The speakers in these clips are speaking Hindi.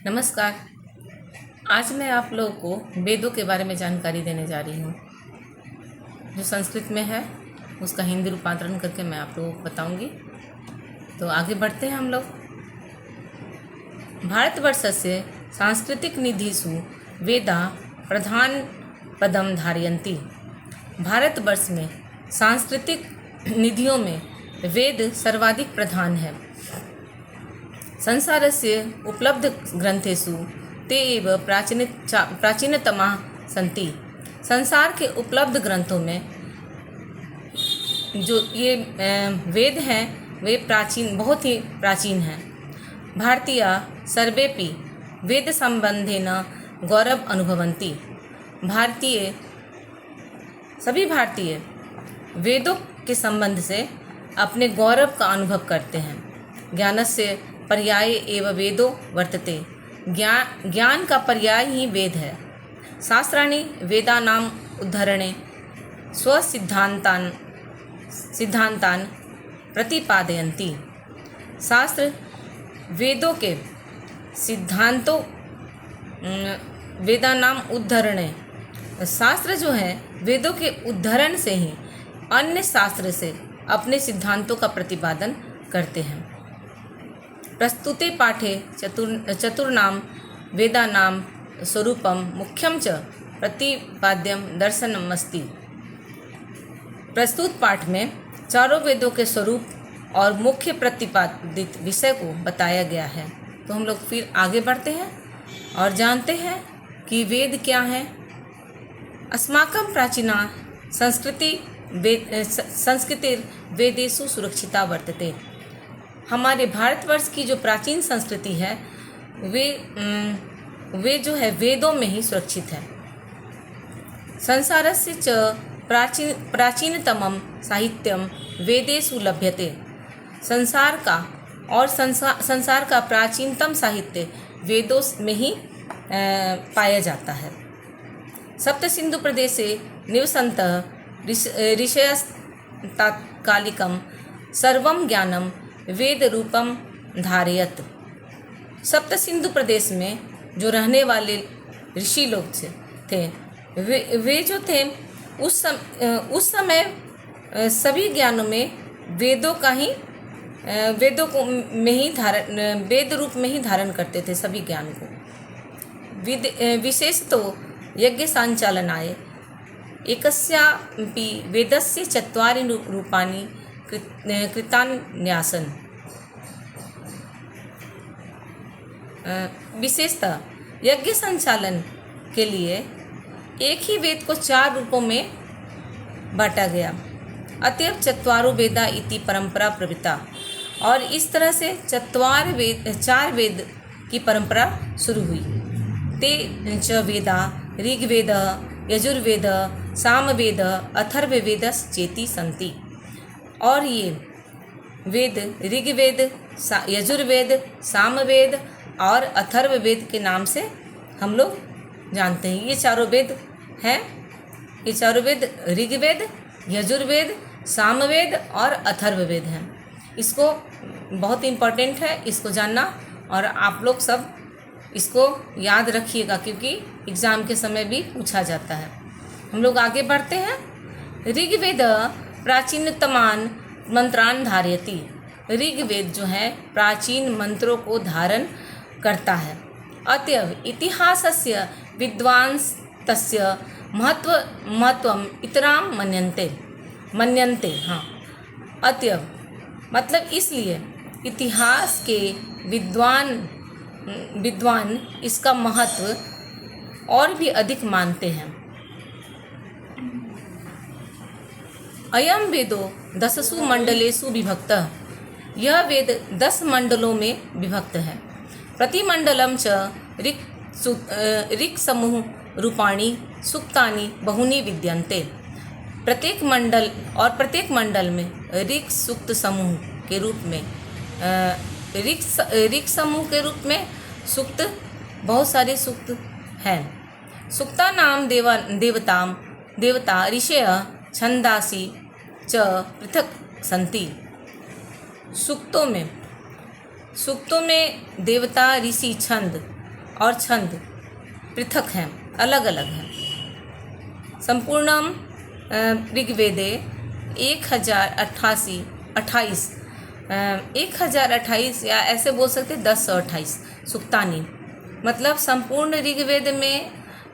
नमस्कार। आज मैं आप लोगों को वेदों के बारे में जानकारी देने जा रही हूँ। जो संस्कृत में है उसका हिंदी रूपांतरण करके मैं आप लोगों को बताऊँगी। तो आगे बढ़ते हैं हम लोग। भारतवर्षस्य सांस्कृतिक निधिषु वेदा प्रधान पदम धारयन्ति। भारतवर्ष में सांस्कृतिक निधियों में वेद सर्वाधिक प्रधान है। संसारस्य उपलब्ध ग्रंथेषु ते एव प्राचीनतमाः सन्ति। संसार के उपलब्ध ग्रंथों में जो ये वेद हैं वे बहुत ही प्राचीन हैं। भारतीय सर्वेपि वेद संबंधेन गौरव अनुभवन्ति। सभी भारतीय वेदों के संबंध से अपने गौरव का अनुभव करते हैं। ज्ञानस्य पर्याय एव वेदो वर्तते। ज्ञान का पर्याय ही वेद है। शास्त्राणि वेदानाम उद्धरणे सिद्धांतान प्रतिपादयन्ति। शास्त्र वेदों के सिद्धांतों वेदानाम उद्धरणे, शास्त्र जो है वेदों के उद्धरण से ही अन्य शास्त्र से अपने सिद्धांतों का प्रतिपादन करते हैं। प्रस्तुते पाठे चतुर्णां वेदानां स्वरूपं मुख्यं च प्रतिपाद्यं दर्शनमस्ति। प्रस्तुत पाठ में चारों वेदों के स्वरूप और मुख्य प्रतिपादित विषय को बताया गया है। तो हम लोग फिर आगे बढ़ते हैं और जानते हैं कि वेद क्या है। अस्माकं प्राचीना संस्कृतिर्वेदेषु सुरक्षिता वर्तते। हमारे भारतवर्ष की जो प्राचीन संस्कृति है वे जो है वेदों में ही सुरक्षित है। संसारस्य च प्राचीनतमं साहित्यम वेदेषु लभ्यते। संसार का प्राचीनतम साहित्य वेदों में ही पाया जाता है। सप्तसिंधु प्रदेशे निवसन्तः ऋषयस्तात्कालिकं सर्वं ज्ञानं वेद रूपम धारयत। सप्त सिंधु प्रदेश में जो रहने वाले ऋषि लोग थे वे जो थे उस समय सभी ज्ञानों में वेद रूप में ही धारण करते थे सभी ज्ञान को। विशेषतो यज्ञ संचालनाय एकस्यापि वेदस्य चत्वारि रूपाणि कृतान्यासन। विशेषतः यज्ञ संचालन के लिए एक ही वेद को 4 रूपों में बांटा गया। अतएव चत्वारो वेदा इति परंपरा प्रवृत्ता, और इस तरह से 4 वेद की परंपरा शुरू हुई। ते च वेदा ऋग्वेद यजुर्वेद सामवेद अथर्ववेदश्चेति सन्ति। और ये वेद ऋग्वेद यजुर्वेद सामवेद और अथर्ववेद के नाम से हम लोग जानते हैं। ये चारों वेद हैं। ये चारों वेद ऋग्वेद यजुर्वेद सामवेद और अथर्ववेद हैं। इसको बहुत इम्पोर्टेंट है इसको जानना, और आप लोग सब इसको याद रखिएगा क्योंकि एग्ज़ाम के समय भी पूछा जाता है। हम लोग आगे बढ़ते हैं। ऋग्वेद प्राचीनतमान मंत्रान धारयति। ऋग्वेद जो है प्राचीन मंत्रों को धारण करता है। अतएव इतिहासस्य विद्वांस तस्य महत्वम इतरां मन्यन्ते। हाँ, अतएव मतलब इसलिए इतिहास के विद्वान इसका महत्व और भी अधिक मानते हैं। अयम वेदो 10 मंडलेषु विभक्तः। यह वेद 10 मंडलों में विभक्त है। प्रतिमंडलम च ऋक् समूह रूपाणि सूक्तानि बहूनि विद्यन्ते। प्रत्येक मंडल में ऋक् सूक्त समूह के रूप में ऋक् समूह के रूप में सूक्त बहुत सारे सूक्त हैं। सूक्ता नाम देवता ऋषय छंदासी च पृथक सन्ति। सूक्तों में देवता ऋषि छंद और छंद पृथक हैं, अलग अलग हैं। संपूर्णम ऋग्वेदे 1028 या ऐसे बोल सकते 1028 सूक्तानि, मतलब संपूर्ण ऋग्वेद में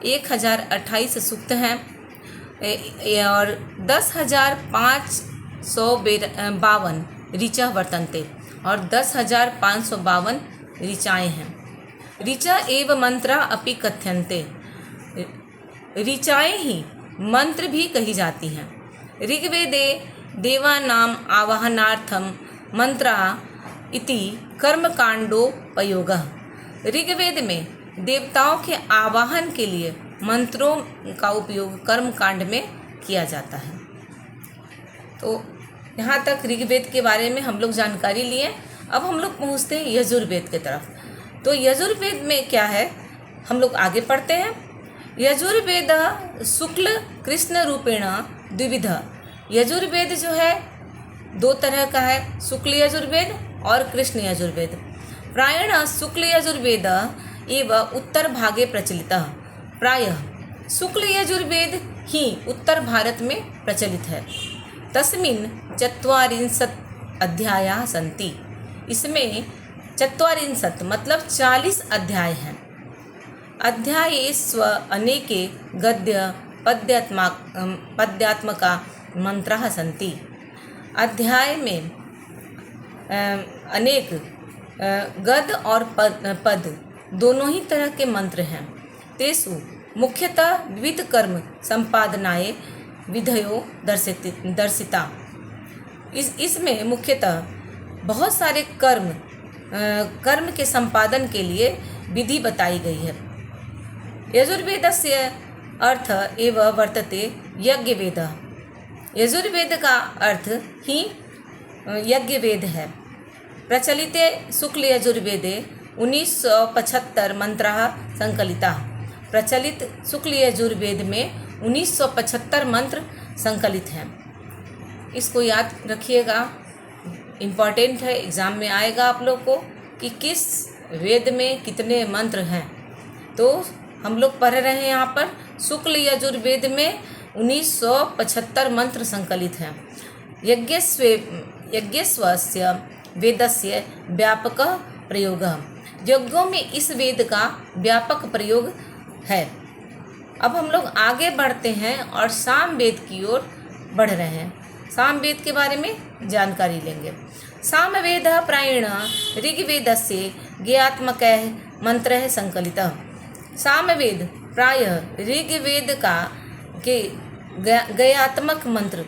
1028 सूक्त हैं और 10,552 ऋचा वर्तन्ते और 10,552 ऋचाएँ हैं। ऋचा एव मंत्रा अपि कथ्यन्ते, ऋचाएँ ही मंत्र भी कही जाती हैं। ऋग्वेदे देवानाम आवाहनार्थम मंत्रा इति कर्मकांडोपयोगः, ऋग्वेद में देवताओं के आवाहन के लिए मंत्रों का उपयोग कर्मकांड में किया जाता है। तो यहाँ तक ऋग्वेद के बारे में हम लोग जानकारी लिए। अब हम लोग पहुँचते हैं यजुर्वेद की तरफ। तो यजुर्वेद में क्या है, हम लोग आगे पढ़ते हैं। यजुर्वेद शुक्ल कृष्ण रूपेण द्विविध, यजुर्वेद जो है दो तरह का है, शुक्ल यजुर्वेद और कृष्ण यजुर्वेद। प्रायः शुक्ल यजुर्वेद एवं उत्तर भागे प्रचलितः, प्रायः शुक्ल यजुर्वेद ही उत्तर भारत में प्रचलित है। तस्मिन् 40 अध्यायाः सन्ति, इसमें 40 मतलब 40 अध्याय हैं। अध्यायेषु अनेके गद्य पद्यात्मका मंत्राः सन्ति, अध्याय में अनेक गद्य और पद दोनों ही तरह के मंत्र हैं। तेषु मुख्यतः विविध कर्म संपादनाय विधयो दर्शिता, इसमें मुख्यतः बहुत सारे कर्म के संपादन के लिए विधि बताई गई है। यजुर्वेदस्य अर्थ एव वर्तते यज्ञवेद, यजुर्वेद का अर्थ ही यज्ञवेद है। प्रचलिते शुक्ल यजुर्वेदे 1975 मंत्राः संकलिताः, प्रचलित शुक्ल यजुर्वेद में 1975 मंत्र संकलित हैं। इसको याद रखिएगा, इम्पॉर्टेंट है, एग्ज़ाम में आएगा आप लोग को कि किस वेद में कितने मंत्र हैं। तो हम लोग पढ़ रहे हैं यहाँ पर शुक्ल यजुर्वेद में 1975 मंत्र संकलित हैं। यज्ञस्वस्य वेदस्य व्यापक प्रयोग, यज्ञों में इस वेद का व्यापक प्रयोग है। अब हम लोग आगे बढ़ते हैं और सामवेद की ओर बढ़ रहे हैं। सामवेद के बारे में जानकारी लेंगे। सामवेदः प्रायेण ऋग्वेदस्य ज्ञात्मकः मंत्रः संकलितः, सामवेद प्रायः ऋग्वेद का के गयात्मक मंत्र,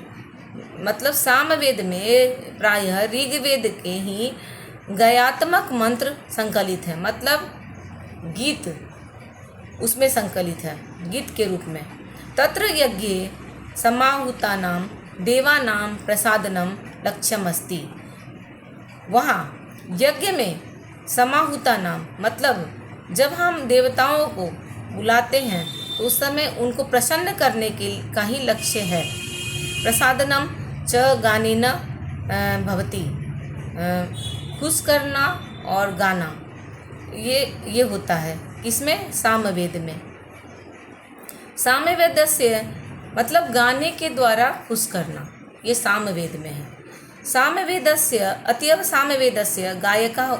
मतलब सामवेद में प्रायः ऋग्वेद के ही गयात्मक मंत्र संकलित है, मतलब गीत उसमें संकलित है, गीत के रूप में। तत्र यज्ञे समाहुतानां देवानां प्रसादनम लक्ष्यमस्ति, वहाँ यज्ञ में समाहुतानां मतलब जब हम देवताओं को बुलाते हैं तो उस समय उनको प्रसन्न करने का ही लक्ष्य है। प्रसादनम च गानेन भवति, खुश करना और गाना, ये होता है किसमें, सामवेद में। सामवेदस्य मतलब गाने के द्वारा खुश करना, ये सामवेद में है। सामवेदस्य अतएव सामवेदस्य गायकः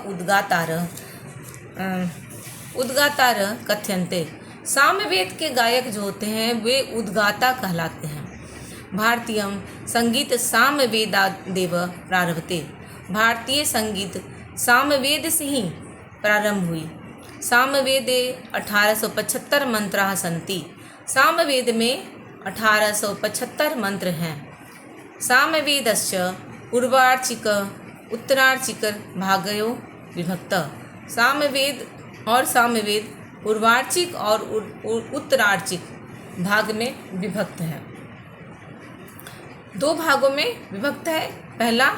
उद्गातारः कथ्यन्ते, सामवेद के गायक जो होते हैं वे उद्गाता कहलाते हैं। भारतीय संगीत सामवेदादेव प्रारभते, भारतीय संगीत सामवेद से ही प्रारंभ हुई। सामवेदे 1875 मंत्राः सन्ति, सामवेद में 1875 मंत्र हैं। सामवेदस्य पूर्वार्चिक उत्तरार्चिक भागयो विभक्त, सामवेद पूर्वार्चिक और उत्तरार्चिक भाग में विभक्त है। दो भागों में विभक्त है, पहला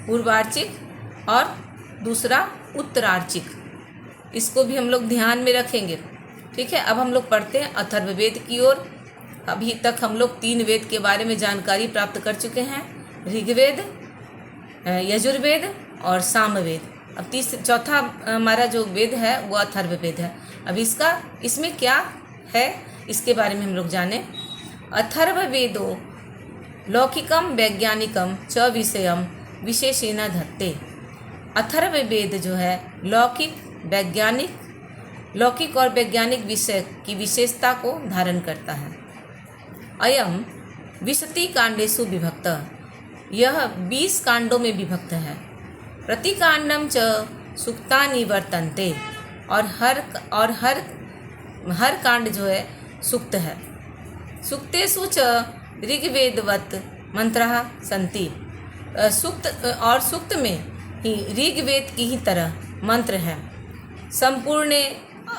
पूर्वार्चिक और दूसरा उत्तरार्चिक। इसको भी हम लोग ध्यान में रखेंगे, ठीक है। अब हम लोग पढ़ते हैं अथर्ववेद की ओर। अभी तक हम लोग 3 वेद के बारे में जानकारी प्राप्त कर चुके हैं, ऋग्वेद, यजुर्वेद और सामवेद। अब चौथा हमारा जो वेद है वो अथर्ववेद है। अब इसमें क्या है इसके बारे में हम लोग जाने। अथर्ववेदो लौकिकम वैज्ञानिकम च विषयम विशेषेण धत्ते। अथर्ववेद जो है लौकिक और वैज्ञानिक विषय की विशेषता को धारण करता है। अयम 20 कांडेषु विभक्त, यह 20 कांडों में विभक्त है। प्रतिकांडम च सूक्तानि वर्तन्ते, और हर कांड जो है सूक्त है। सूक्तेषु च ऋग्वेदवत् मंत्रः सन्ति, सूक्त में ही ऋग्वेद की ही तरह मंत्र हैं। संपूर्णे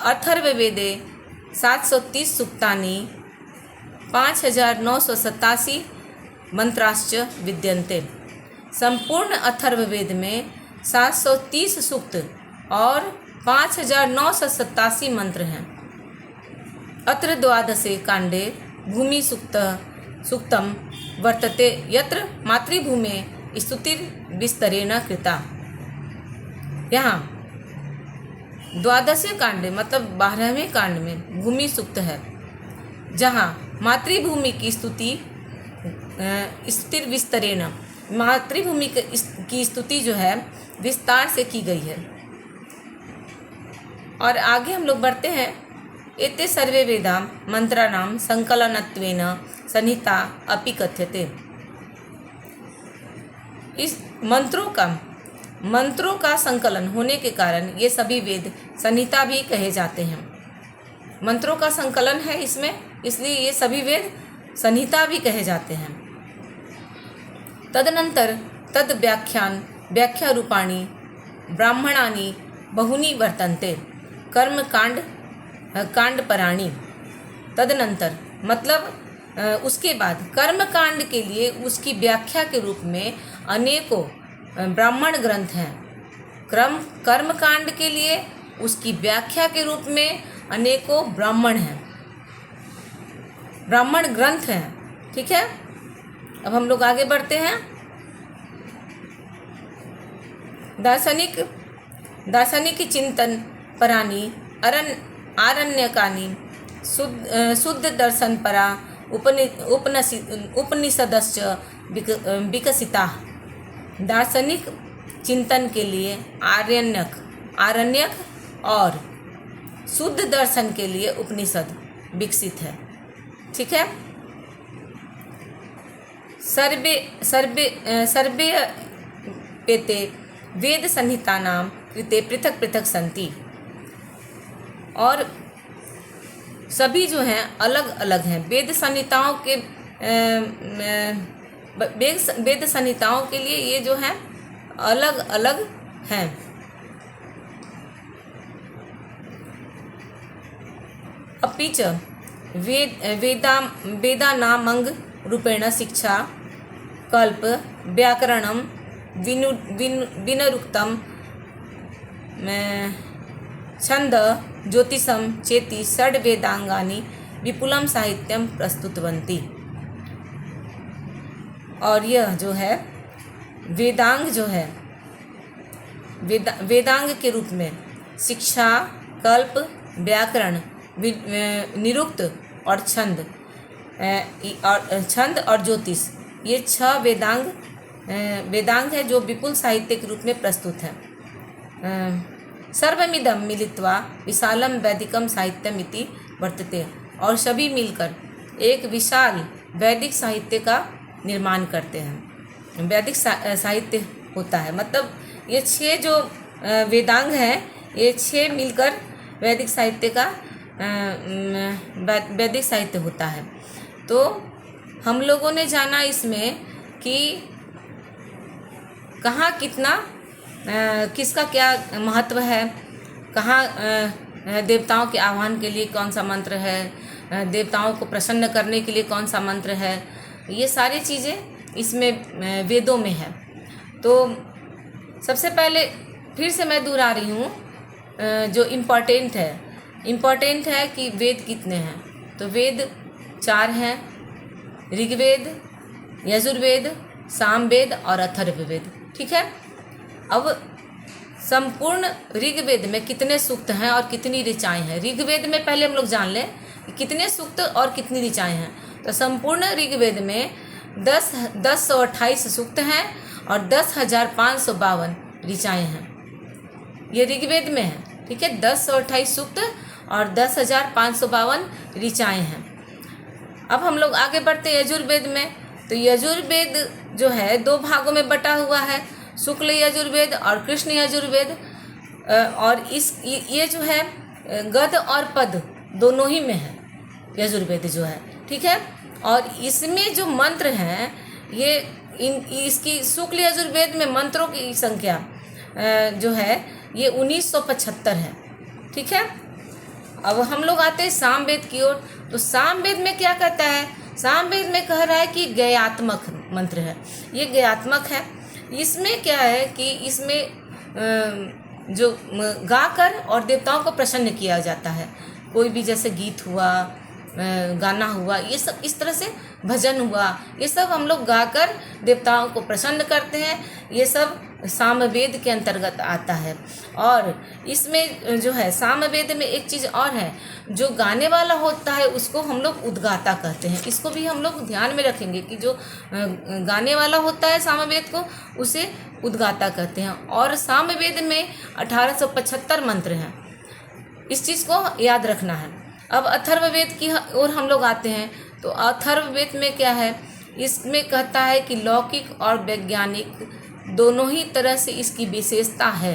अथर्ववेदे 730 सूक्तानि 5987 मंत्राश्च विद्यन्ते। संपूर्ण अथर्ववेद में 730 सूक्त और 5987 मंत्र हैं। अत्र 12 कांडे भूमि सूक्तम वर्तते, यत्र मातृभूमे स्तुतिर्विस्तरेण कृता। यहाँ 12वें कांड मतलब 12वें कांड में भूमि सूक्त है, जहाँ मातृभूमि की स्तुतिर्विस्तरेण, मातृभूमि की स्तुति जो है विस्तार से की गई है। और आगे हम लोग बढ़ते हैं। एते सर्वे वेदा मंत्राणाम संकलनत्वेन संहिता अपि कथ्यते। इस मंत्रों का संकलन होने के कारण ये सभी वेद संहिता भी कहे जाते हैं। मंत्रों का संकलन है इसमें, इसलिए ये सभी वेद संहिता भी कहे जाते हैं। तदनंतर तद व्याख्या रूपाणी ब्राह्मणानि बहुनी वर्तन्ते कर्म कांड पराणी। तदनंतर मतलब उसके बाद कर्म कांड के लिए उसकी व्याख्या के रूप में अनेकों ब्राह्मण ग्रंथ हैं। कर्म कांड के लिए उसकी व्याख्या के रूप में अनेकों ब्राह्मण ग्रंथ हैं। ठीक है, अब हम लोग आगे बढ़ते हैं। दार्शनिक चिंतन परानी आरण्यकानि शुद्ध दर्शन परा उपनिषदश्च विकसिता। दार्शनिक चिंतन के लिए आरण्यक और शुद्ध दर्शन के लिए उपनिषद विकसित है। ठीक है, सर्वे पेते वेद संहितानां कृते पृथक पृथक सन्ति। और सभी जो हैं अलग अलग हैं। वेद संहिताओं के लिए ये जो हैं अलग अलग हैं। अपि च वेदानामंग रूपेण शिक्षा कल्प व्याकरणम विनिरुक्तम छंद ज्योतिषम चेति षड वेदांगानि विपुलम साहित्यम प्रस्तुतवन्ति। और यह जो है वेदांग जो है वेदांग के रूप में शिक्षा, कल्प, व्याकरण, निरुक्त और छंद और ज्योतिष, ये 6 वेदांग है जो विपुल साहित्य के रूप में प्रस्तुत है। सर्वमिदं मिलित्वा विशालम वैदिकम साहित्यम इति वर्तते। और सभी मिलकर एक विशाल वैदिक साहित्य का निर्माण करते हैं। वैदिक साहित्य होता है, मतलब ये 6 जो वेदांग हैं, ये 6 मिलकर वैदिक साहित्य होता है। तो हम लोगों ने जाना इसमें कि कहाँ कितना किसका क्या महत्व है, कहाँ देवताओं के आह्वान के लिए कौन सा मंत्र है, देवताओं को प्रसन्न करने के लिए कौन सा मंत्र है, ये सारी चीज़ें इसमें वेदों में है। तो सबसे पहले फिर से मैं दोहरा रही हूँ, जो इम्पोर्टेंट है कि वेद कितने हैं। तो वेद 4 हैं, ऋग्वेद, यजुर्वेद, सामवेद और अथर्ववेद। ठीक है, अब संपूर्ण ऋग्वेद में कितने सूक्त हैं और कितनी ऋचाएँ हैं। ऋग्वेद में पहले हम लोग जान लें कि कितने सूक्त और कितनी ऋचाएँ हैं। तो संपूर्ण ऋग्वेद में 10,128 सूक्त हैं और 10,552 ऋचाएँ हैं। ये ऋग्वेद में है, ठीक है। 10,128 सूक्त और 10,552 ऋचाएँ हैं। अब हम लोग आगे बढ़ते हैं यजुर्वेद में। तो यजुर्वेद जो है 2 भागों में बटा हुआ है, शुक्ल यजुर्वेद और कृष्ण यजुर्वेद। और ये जो है गद्य और पद दोनों ही में है यजुर्वेद जो है, ठीक है। और इसमें जो मंत्र हैं ये इसकी शुक्ल यजुर्वेद में मंत्रों की संख्या जो है ये 1975 है, ठीक है। अब हम लोग आते हैं सामवेद की ओर। तो सामवेद में क्या कहता है? सामवेद में कह रहा है कि गयात्मक मंत्र है, ये गयात्मक है। इसमें क्या है कि इसमें जो गाकर और देवताओं को प्रसन्न किया जाता है। कोई भी जैसे गीत हुआ, गाना हुआ, ये सब इस तरह से भजन हुआ, ये सब हम लोग गाकर देवताओं को प्रसन्न करते हैं। ये सब सामवेद के अंतर्गत आता है। और इसमें जो है सामवेद में एक चीज़ और है, जो गाने वाला होता है उसको हम लोग उद्गाता कहते हैं। इसको भी हम लोग ध्यान में रखेंगे कि जो गाने वाला होता है सामवेद को, उसे उद्गाता कहते हैं। और सामवेद में 1875 मंत्र हैं, इस चीज़ को याद रखना है। अब अथर्ववेद की ओर हम लोग आते हैं। तो अथर्ववेद में क्या है? इसमें कहता है कि लौकिक और वैज्ञानिक दोनों ही तरह से इसकी विशेषता है।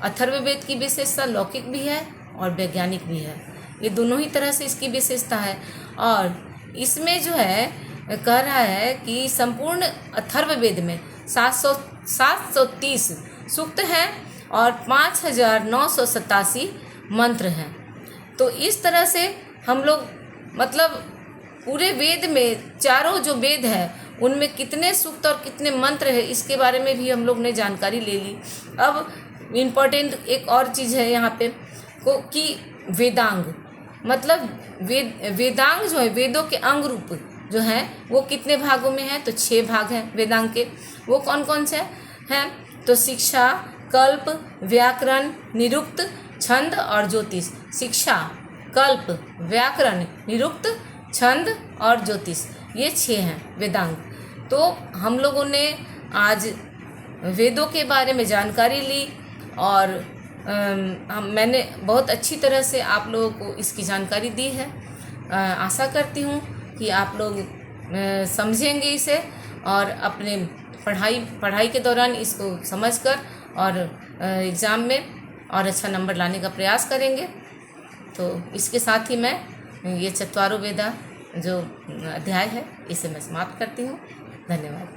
अथर्ववेद की विशेषता लौकिक भी है और वैज्ञानिक भी है, ये दोनों ही तरह से इसकी विशेषता है। और इसमें जो है कह रहा है कि संपूर्ण अथर्ववेद में 730 सूक्त हैं और 5,987 मंत्र हैं। तो इस तरह से हम लोग मतलब पूरे वेद में चारों जो वेद है उनमें कितने सूक्त और कितने मंत्र है इसके बारे में भी हम लोग ने जानकारी ले ली। अब इम्पोर्टेंट एक और चीज़ है यहाँ पे कि वेदांग, मतलब वेदांग जो है वेदों के अंग रूप जो हैं वो कितने भागों में हैं? तो 6 भाग हैं वेदांग के। वो कौन कौन से हैं? तो शिक्षा, कल्प, व्याकरण, निरुक्त, छंद और ज्योतिष। शिक्षा, कल्प, व्याकरण, निरुक्त, छंद और ज्योतिष, ये 6 हैं वेदांग। तो हम लोगों ने आज वेदों के बारे में जानकारी ली और मैंने बहुत अच्छी तरह से आप लोगों को इसकी जानकारी दी है। आशा करती हूँ कि आप लोग समझेंगे इसे और अपने पढ़ाई के दौरान इसको समझकर और एग्ज़ाम में और अच्छा नंबर लाने का प्रयास करेंगे। तो इसके साथ ही मैं ये चत्वारो वेदा जो अध्याय है इसे मैं समाप्त करती हूँ। धन्यवाद।